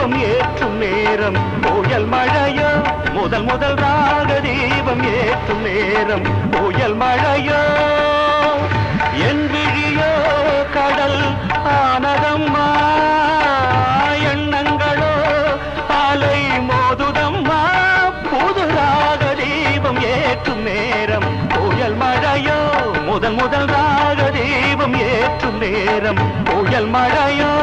தீபம் ஏற்றும் நேரம் புயல் மழையோ முதல் முதல் ராக தீபம் ஏற்றும் நேரம் புயல் மழையோ என் விழியோ கடல் ஆனதம்மா எண்ணங்களோ அலை மோதுதம்மா புது ராக தீபம் ஏற்றும் நேரம் புயல் மழையோ முதல் முதல் ராக தீபம் ஏற்றும் நேரம் புயல் மழையோ